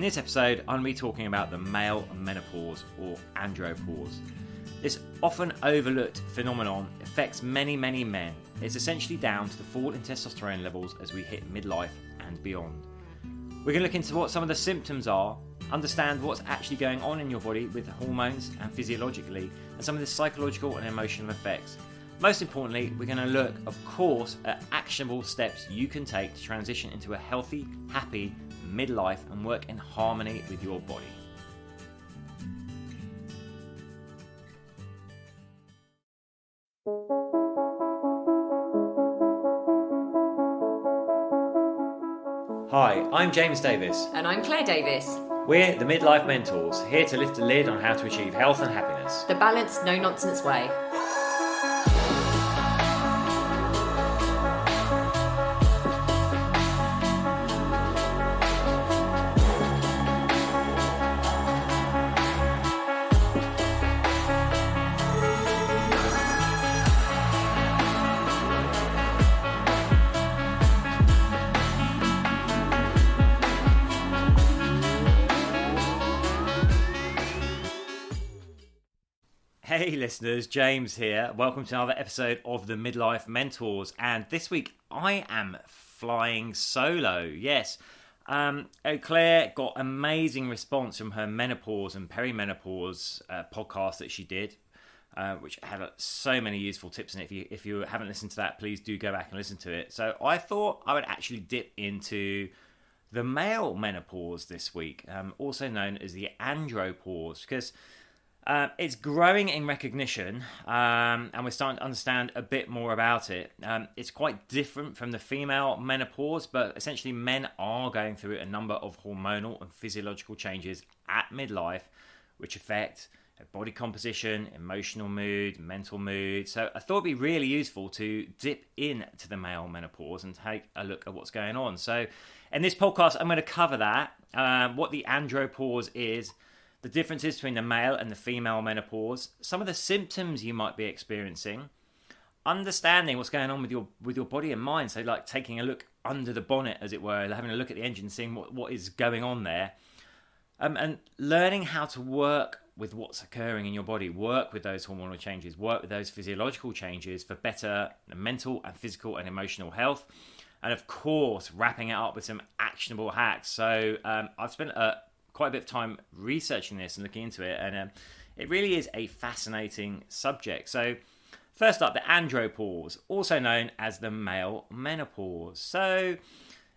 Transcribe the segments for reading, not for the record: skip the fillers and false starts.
In this episode, I'm going to be talking about the male menopause or andropause. This often overlooked phenomenon affects many men. It's essentially down to the fall in testosterone levels as we hit midlife and beyond. We're going to look into what some of the symptoms are, understand what's actually going on in your body with hormones and physiologically, and some of the psychological and emotional effects. Most importantly, we're going to look, of course, at actionable steps you can take to transition into a healthy, happy midlife and work in harmony with your body. Hi, I'm James Davis. And I'm Claire Davis. We're the Midlife Mentors, here to lift the lid on how to achieve health and happiness. The balanced, no-nonsense way. Hey listeners, James here. Welcome to another episode of the Midlife Mentors. And this week I am flying solo. Yes, Claire got amazing response from her menopause and peri-menopause podcast that she did, which had so many useful tips in it. If you haven't listened to that, please do go back and listen to it. So I thought I would actually dip into the male menopause this week, also known as the andropause, because it's growing in recognition, and we're starting to understand a bit more about it. It's quite different from the female menopause, but essentially men are going through a number of hormonal and physiological changes at midlife, which affect body composition, emotional mood, mental mood. So I thought it'd be really useful to dip into the male menopause and take a look at what's going on. So in this podcast, I'm going to cover that, what the andropause is, the differences between the male and the female menopause, some of the symptoms you might be experiencing, understanding what's going on with your body and mind. So like taking a look under the bonnet, as it were, having a look at the engine, seeing what is going on there, and learning how to work with what's occurring in your body, work with those hormonal changes, work with those physiological changes for better mental and physical and emotional health. And of course, wrapping it up with some actionable hacks. So I've spent quite a bit of time researching this and looking into it, and it really is a fascinating subject. So first up, the andropause, also known as the male menopause. So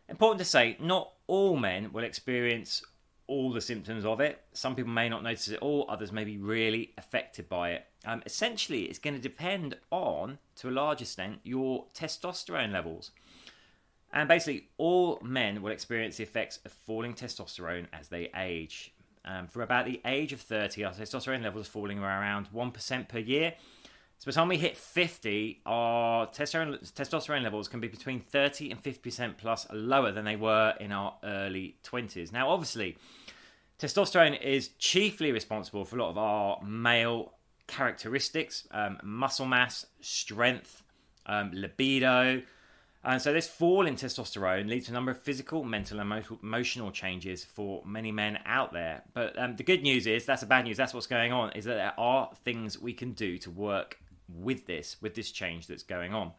important to say, not all men will experience all the symptoms of it. Some people may not notice it all, others may be really affected by it. Essentially, it's going to depend on, to a large extent, your testosterone levels. And basically, all men will experience the effects of falling testosterone as they age. For about the age of 30, our testosterone levels are falling around 1% per year. So by the time we hit 50, our testosterone levels can be between 30 and 50% plus lower than they were in our early 20s. Now, obviously, testosterone is chiefly responsible for a lot of our male characteristics, muscle mass, strength, libido. And so this fall in testosterone leads to a number of physical, mental, and emotional changes for many men out there. But the good news is, that's the bad news, that's what's going on, is that there are things we can do to work with this change that's going on.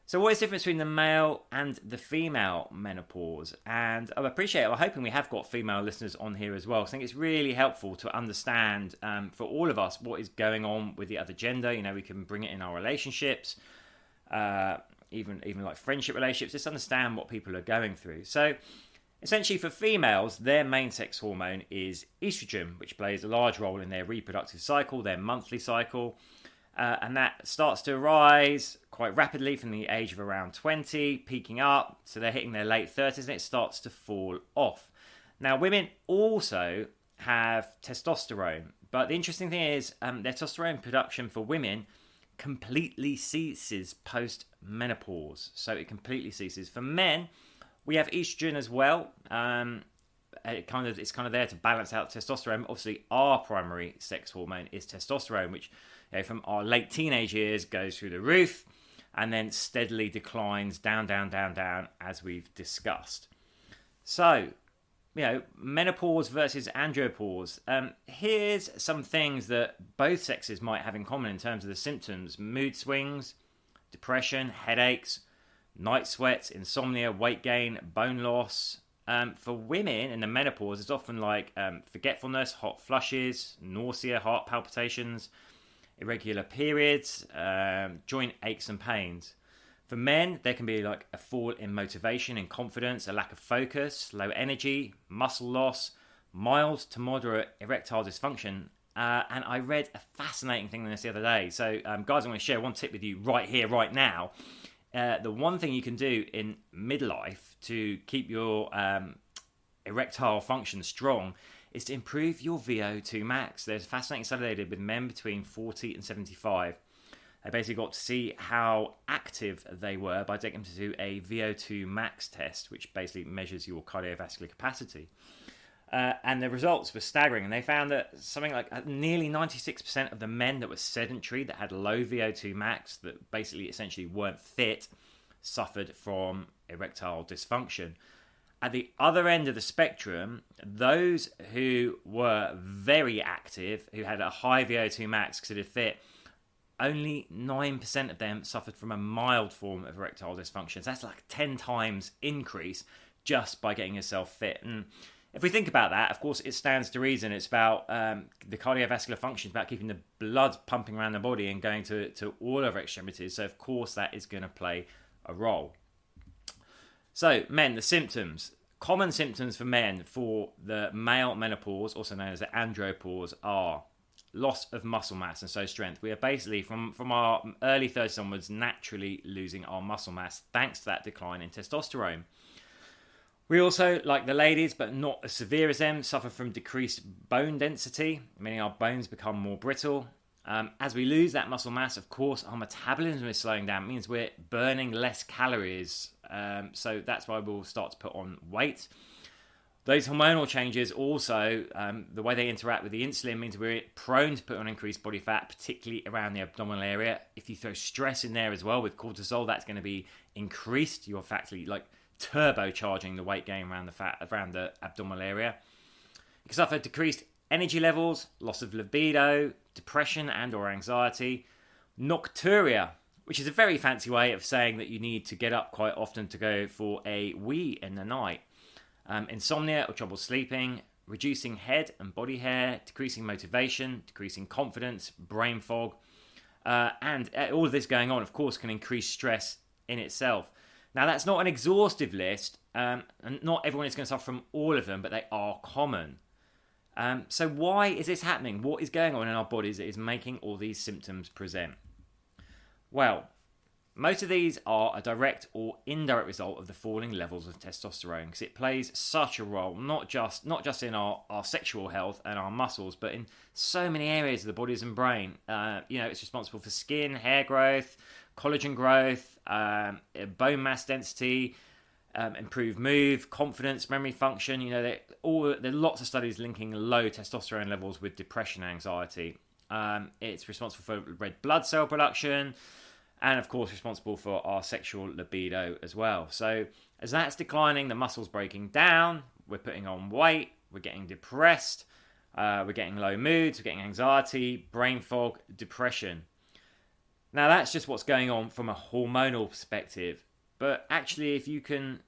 So what is the difference between the male and the female menopause? And I appreciate it. I'm hoping we have got female listeners on here as well. I think it's really helpful to understand for all of us what is going on with the other gender. You know, we can bring it in our relationships, even like friendship relationships, just understand what people are going through. So essentially for females, their main sex hormone is estrogen, which plays a large role in their reproductive cycle, their monthly cycle. And that starts to rise quite rapidly from the age of around 20, peaking up. So they're hitting their late 30s and it starts to fall off. Now, women also have testosterone. But the interesting thing is their testosterone production for women completely ceases post-menopause. So it completely ceases. For men, we have estrogen as well. It's kind of there to balance out testosterone. Obviously, our primary sex hormone is testosterone, which from our late teenage years goes through the roof and then steadily declines down as we've discussed. So menopause versus andropause. Here's some things that both sexes might have in common in terms of the symptoms: mood swings, depression, headaches, night sweats, insomnia, weight gain, bone loss. For women in the menopause, it's often like forgetfulness, hot flushes, nausea, heart palpitations, irregular periods, joint aches and pains. For men, there can be like a fall in motivation and confidence, a lack of focus, low energy, muscle loss, mild to moderate erectile dysfunction. And I read a fascinating thing on this the other day. So, guys, I'm going to share one tip with you right here, right now. The one thing you can do in midlife to keep your erectile function strong is to improve your VO2 max. There's a fascinating study they did with men between 40 and 75. They basically got to see how active they were by taking them to do a VO2 max test, which basically measures your cardiovascular capacity. And the results were staggering. And they found that something like nearly 96% of the men that were sedentary, that had low VO2 max, that basically essentially weren't fit, suffered from erectile dysfunction. At the other end of the spectrum, those who were very active, who had a high VO2 max, considered fit, only 9% of them suffered from a mild form of erectile dysfunction. So that's like 10 times increase just by getting yourself fit. And if we think about that, of course, it stands to reason. It's about the cardiovascular function. It's about keeping the blood pumping around the body and going to all of our extremities. So, of course, that is going to play a role. So, men, the symptoms. Common symptoms for men for the male menopause, also known as the andropause, are loss of muscle mass and so strength. We are basically, from our early 30s onwards, naturally losing our muscle mass thanks to that decline in testosterone. We also, like the ladies, but not as severe as them, suffer from decreased bone density, meaning our bones become more brittle. As we lose that muscle mass, of course, our metabolism is slowing down. It means we're burning less calories. So that's why we'll start to put on weight. Those hormonal changes also, the way they interact with the insulin means we're prone to put on increased body fat, particularly around the abdominal area. If you throw stress in there as well with cortisol, that's going to be increased. You're factually like turbocharging the weight gain around the abdominal area. You can suffer decreased energy levels, loss of libido, depression and or anxiety, nocturia, which is a very fancy way of saying that you need to get up quite often to go for a wee in the night. Insomnia or trouble sleeping, reducing head and body hair, decreasing motivation, decreasing confidence, brain fog, and all of this going on, of course, can increase stress in itself. Now, that's not an exhaustive list, and not everyone is going to suffer from all of them, but they are common. So why is this happening? What is going on in our bodies that is making all these symptoms present? Well, most of these are a direct or indirect result of the falling levels of testosterone, because it plays such a role, not just in our sexual health and our muscles, but in so many areas of the bodies and brain. It's responsible for skin, hair growth, collagen growth, bone mass density, improved mood, confidence, memory function. There are lots of studies linking low testosterone levels with depression and anxiety. It's responsible for red blood cell production, and of course responsible for our sexual libido as well. So as that's declining, the muscle's breaking down, we're putting on weight, we're getting depressed, we're getting low moods, we're getting anxiety, brain fog, depression. Now that's just what's going on from a hormonal perspective. But actually, if you can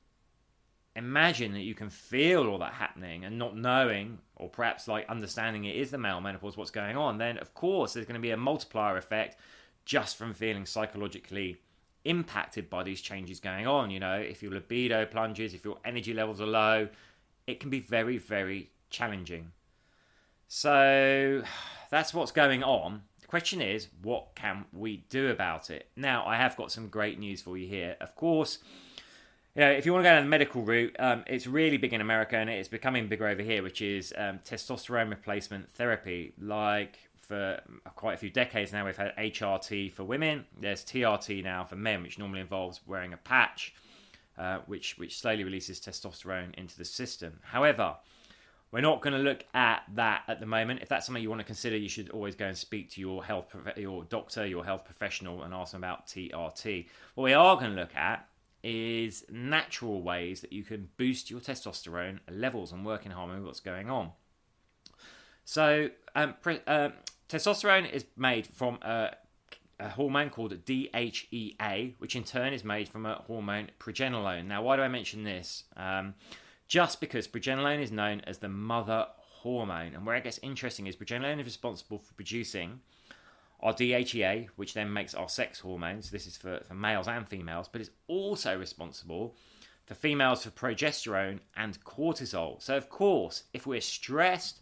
imagine that you can feel all that happening and not knowing, or perhaps like understanding it is the male menopause, what's going on, then of course there's going to be a multiplier effect just from feeling psychologically impacted by these changes going on. If your libido plunges, if your energy levels are low, it can be very, very challenging. So that's what's going on. The question is, what can we do about it? Now, I have got some great news for you here. Of course, if you want to go down the medical route, it's really big in America and it's becoming bigger over here, which is testosterone replacement therapy. Like for quite a few decades now, we've had HRT for women. There's TRT now for men, which normally involves wearing a patch, which slowly releases testosterone into the system. However, we're not going to look at that at the moment. If that's something you want to consider, you should always go and speak to your doctor, your health professional, and ask them about TRT. What we are going to look at is natural ways that you can boost your testosterone levels and work in harmony with what's going on. So testosterone is made from a hormone called DHEA, which in turn is made from a hormone progesterone. Now, why do I mention this? Just because progesterone is known as the mother hormone, and where it gets interesting is progesterone is responsible for producing our DHEA, which then makes our sex hormones. This is for males and females, but it's also responsible for females for progesterone and cortisol. So, of course, if we're stressed,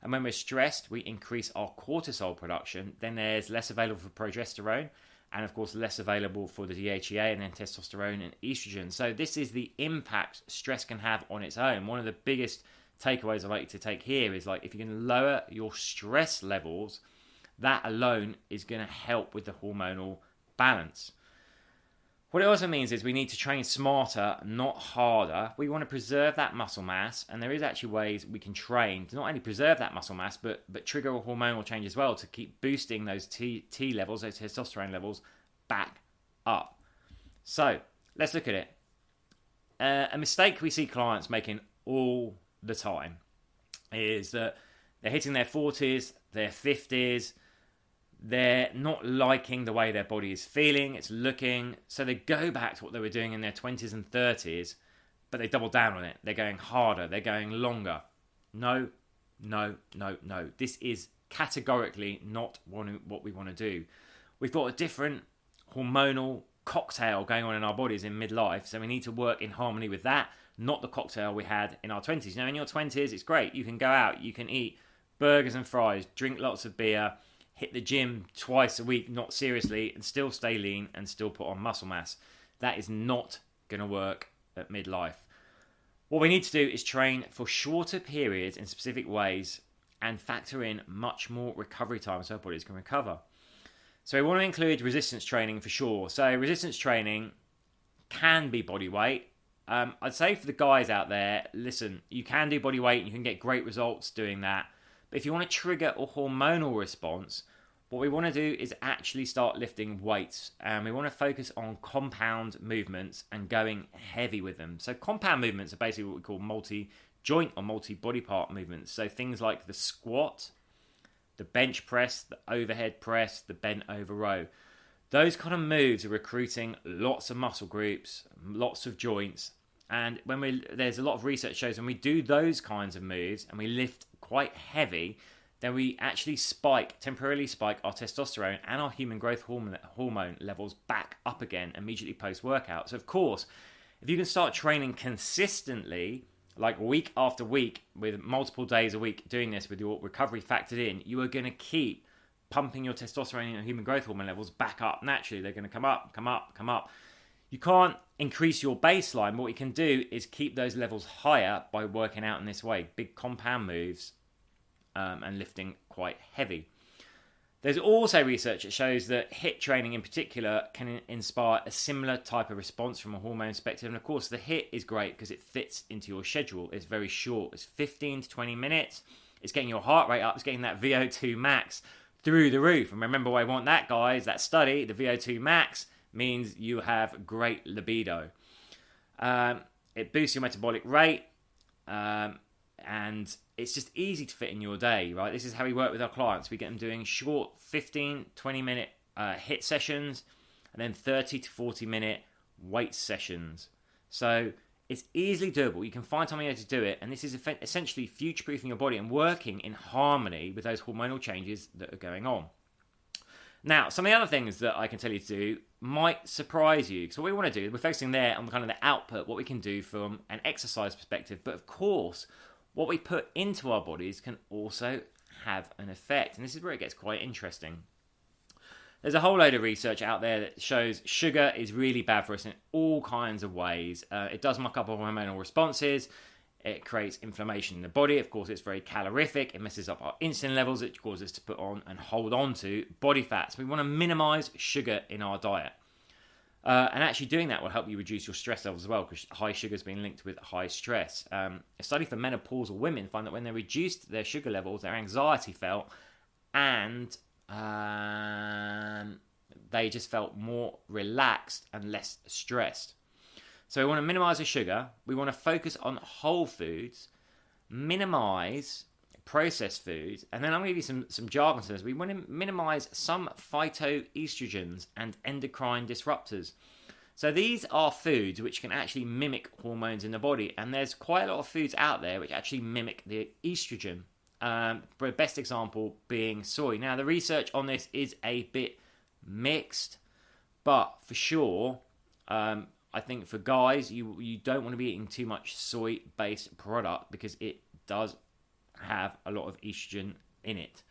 and when we're stressed, we increase our cortisol production, then there's less available for progesterone, and of course, less available for the DHEA and then testosterone and estrogen. So this is the impact stress can have on its own. One of the biggest takeaways I'd like you to take here is, like, if you can lower your stress levels, that alone is going to help with the hormonal balance. What it also means is we need to train smarter, not harder. We want to preserve that muscle mass, and there is actually ways we can train to not only preserve that muscle mass, but trigger a hormonal change as well to keep boosting those T levels, those testosterone levels, back up. So let's look at it. A mistake we see clients making all the time is that they're hitting their 40s, their 50s, they're not liking the way their body is feeling, it's looking, so they go back to what they were doing in their 20s and 30s, but they double down on it. They're going harder, they're going longer. No. This is categorically not what we want to do. We've got a different hormonal cocktail going on in our bodies in midlife, so we need to work in harmony with that, not the cocktail we had in our 20s. Now, in your 20s, it's great. You can go out, you can eat burgers and fries, drink lots of beer, hit the gym twice a week, not seriously, and still stay lean and still put on muscle mass. That is not going to work at midlife. What we need to do is train for shorter periods in specific ways and factor in much more recovery time so our bodies can recover. So we want to include resistance training for sure. So resistance training can be body weight. I'd say for the guys out there, listen, you can do body weight and you can get great results doing that. But if you want to trigger a hormonal response, what we want to do is actually start lifting weights. And we want to focus on compound movements and going heavy with them. So compound movements are basically what we call multi-joint or multi-body part movements. So things like the squat, the bench press, the overhead press, the bent over row. Those kind of moves are recruiting lots of muscle groups, lots of joints. And there's a lot of research shows when we do those kinds of moves and we lift quite heavy, then we actually temporarily spike our testosterone and our human growth hormone levels back up again immediately post-workout. So of course, if you can start training consistently, like week after week, with multiple days a week doing this with your recovery factored in, you are going to keep pumping your testosterone and human growth hormone levels back up naturally. They're going to come up. You can't increase your baseline. What you can do is keep those levels higher by working out in this way. Big compound moves and lifting quite heavy. There's also research that shows that HIIT training in particular can inspire a similar type of response from a hormone perspective. And of course, the HIIT is great because it fits into your schedule. It's very short. It's 15 to 20 minutes. It's getting your heart rate up. It's getting that VO2 max through the roof. And remember why I want that, guys. That study, the VO2 max, means you have great libido. It boosts your metabolic rate, and it's just easy to fit in your day, right? This is how we work with our clients. We get them doing short 15, 20-minute HIIT sessions, and then 30 to 40-minute weight sessions. So it's easily doable. You can find time to do it, and this is essentially future-proofing your body and working in harmony with those hormonal changes that are going on. Now, some of the other things that I can tell you to do might surprise you. So what we want to do, we're focusing there on kind of the output, what we can do from an exercise perspective. But of course, what we put into our bodies can also have an effect. And this is where it gets quite interesting. There's a whole load of research out there that shows sugar is really bad for us in all kinds of ways. It does muck up our hormonal responses. It creates inflammation in the body. Of course, it's very calorific. It messes up our insulin levels. It causes us to put on and hold on to body fats. We want to minimize sugar in our diet. And actually doing that will help you reduce your stress levels as well, because high sugar has been linked with high stress. A study for menopausal women found that when they reduced their sugar levels, their anxiety fell, and they just felt more relaxed and less stressed. So we want to minimize the sugar. We want to focus on whole foods, minimize processed foods, and then I'm going to give you some jargon to this. We want to minimize some phytoestrogens and endocrine disruptors. So these are foods which can actually mimic hormones in the body, and there's quite a lot of foods out there which actually mimic the estrogen. The best example being soy. Now the research on this is a bit mixed, but for sure, I think for guys, you don't want to be eating too much soy-based product because it does have a lot of estrogen in it.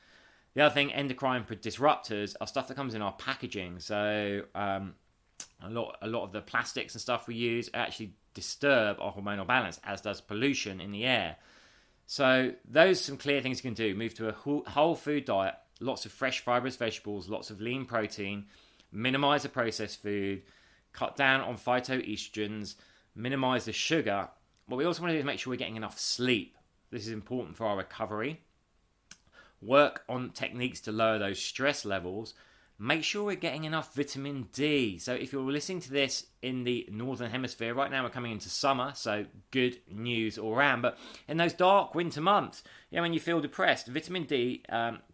The other thing, endocrine disruptors are stuff that comes in our packaging. So a lot of the plastics and stuff we use actually disturb our hormonal balance, as does pollution in the air. So those are some clear things you can do. Move to a whole food diet, lots of fresh fibrous vegetables, lots of lean protein, minimize the processed food, cut down on phytoestrogens, minimize the sugar. What we also want to do is make sure we're getting enough sleep. This is important for our recovery. Work on techniques to lower those stress levels. Make sure we're getting enough vitamin D. So if you're listening to this in the Northern Hemisphere, right now we're coming into summer, so good news all around. But in those dark winter months, when you feel depressed, vitamin D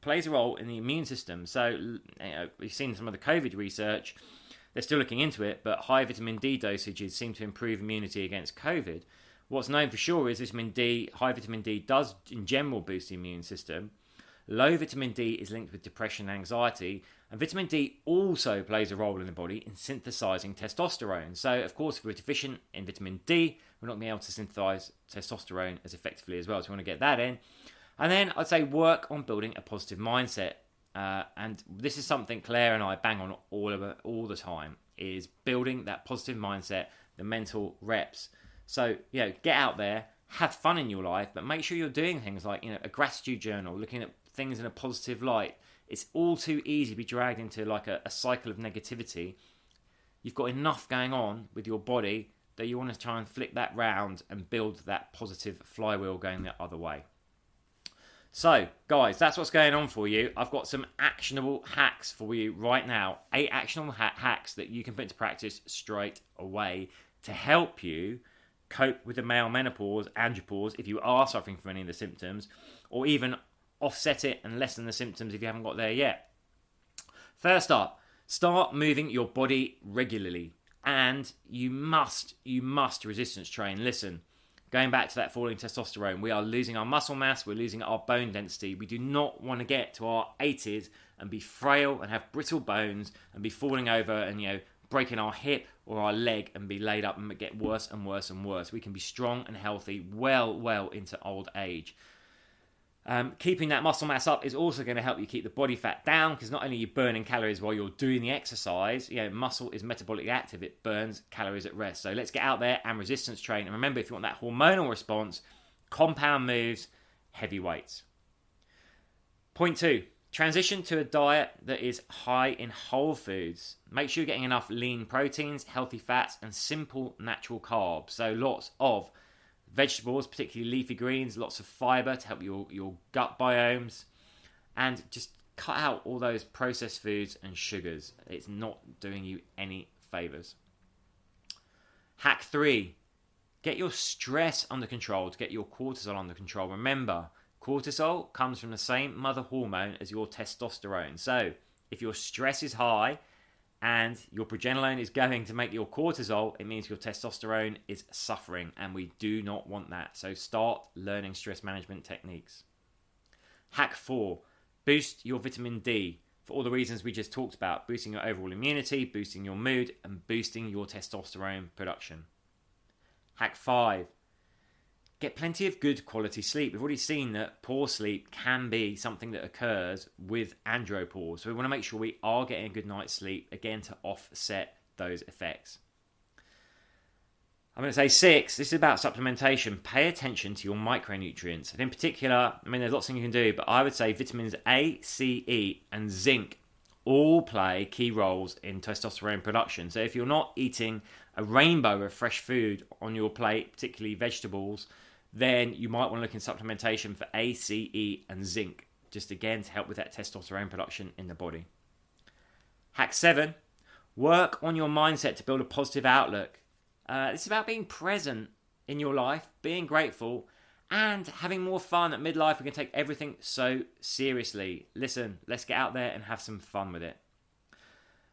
plays a role in the immune system. So we've seen some of the COVID research. They're still looking into it, but high vitamin D dosages seem to improve immunity against COVID. What's known for sure is high vitamin D does in general boost the immune system. Low vitamin D is linked with depression and anxiety, and vitamin D also plays a role in the body in synthesizing testosterone. So, of course, if we're deficient in vitamin D, we're not going to be able to synthesize testosterone as effectively as well. So we want to get that in. And then I'd say work on building a positive mindset. And this is something Claire and I bang on all the time, is building that positive mindset, the mental reps. So, get out there, have fun in your life, but make sure you're doing things like, a gratitude journal, looking at things in a positive light. It's all too easy to be dragged into like a cycle of negativity. You've got enough going on with your body that you want to try and flick that round and build that positive flywheel going the other way. So, guys, that's what's going on for you. I've got some actionable hacks for you right now. 8 actionable hacks that you can put into practice straight away to help you cope with the male menopause, andropause, if you are suffering from any of the symptoms, or even offset it and lessen the symptoms if you haven't got there yet. First up, start moving your body regularly. And you must resistance train. Listen, going back to that falling testosterone, we are losing our muscle mass, we're losing our bone density. We do not want to get to our 80s and be frail and have brittle bones and be falling over and, breaking our hip or our leg and be laid up and get worse and worse and worse. We can be strong and healthy well into old age. Keeping that muscle mass up is also going to help you keep the body fat down, because not only are you burning calories while you're doing the exercise, muscle is metabolically active, it burns calories at rest. So let's get out there and resistance train. And remember, if you want that hormonal response, compound moves, heavy weights. Point 2, transition to a diet that is high in whole foods. Make sure you're getting enough lean proteins, healthy fats, and simple natural carbs. So lots of vegetables, particularly leafy greens, lots of fibre to help your gut biomes, and just cut out all those processed foods and sugars. It's not doing you any favours. Hack 3, get your stress under control to get your cortisol under control. Remember, cortisol comes from the same mother hormone as your testosterone. So if your stress is high and your progesterone is going to make your cortisol, it means your testosterone is suffering, and we do not want that. So start learning stress management techniques. Hack 4, boost your vitamin D for all the reasons we just talked about, boosting your overall immunity, boosting your mood, and boosting your testosterone production. Hack 5, get plenty of good quality sleep. We've already seen that poor sleep can be something that occurs with andropause. So we want to make sure we are getting a good night's sleep, again, to offset those effects. I'm going to say 6, this is about supplementation. Pay attention to your micronutrients. And in particular, there's lots of things you can do, but I would say vitamins A, C, E, and zinc all play key roles in testosterone production. So if you're not eating a rainbow of fresh food on your plate, particularly vegetables, then you might want to look in supplementation for A, C, E, and zinc, just again to help with that testosterone production in the body. Hack 7, work on your mindset to build a positive outlook. It's about being present in your life, being grateful, and having more fun. At midlife, we can take everything so seriously. Listen, let's get out there and have some fun with it.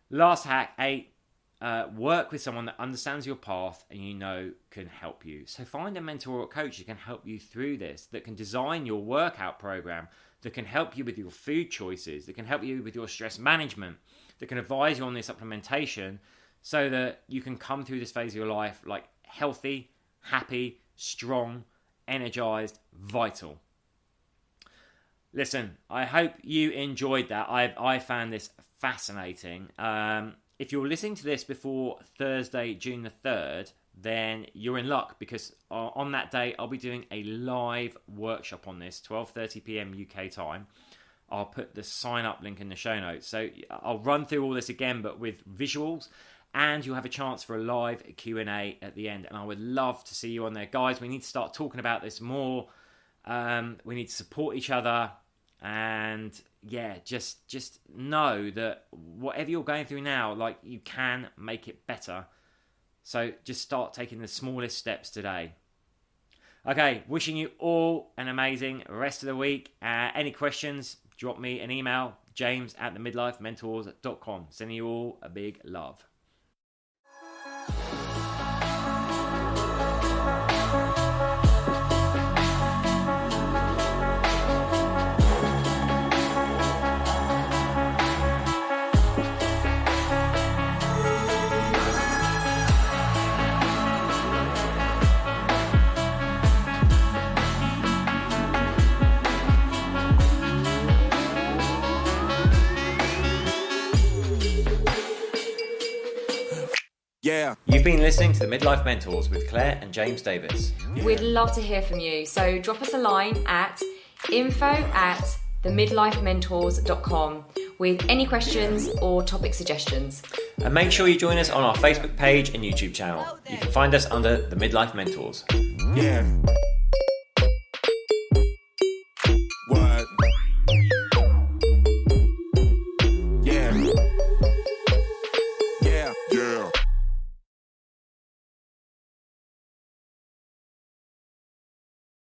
Last hack 8. Work with someone that understands your path and you know can help you. So find a mentor or coach that can help you through this, that can design your workout program, that can help you with your food choices, that can help you with your stress management, that can advise you on this supplementation so that you can come through this phase of your life like healthy, happy, strong, energized, vital. Listen, I hope you enjoyed that. I found this fascinating. If you're listening to this before Thursday, June the 3rd, then you're in luck, because on that day I'll be doing a live workshop on this, 12:30 p.m. UK time. I'll put the sign up link in the show notes. So I'll run through all this again, but with visuals, and you'll have a chance for a live Q&A at the end. And I would love to see you on there. Guys, we need to start talking about this more. We need to support each other. And yeah, just know that whatever you're going through now, like, you can make it better. So just start taking the smallest steps today. Okay, wishing you all an amazing rest of the week. Any questions, drop me an email, james@themidlifementors.com. Sending you all a big love. Yeah. You've been listening to the Midlife Mentors with Claire and James Davis. We'd love to hear from you, so drop us a line at info@themidlifementors.com with any questions or topic suggestions. And make sure you join us on our Facebook page and YouTube channel. You can find us under the Midlife Mentors. Yeah.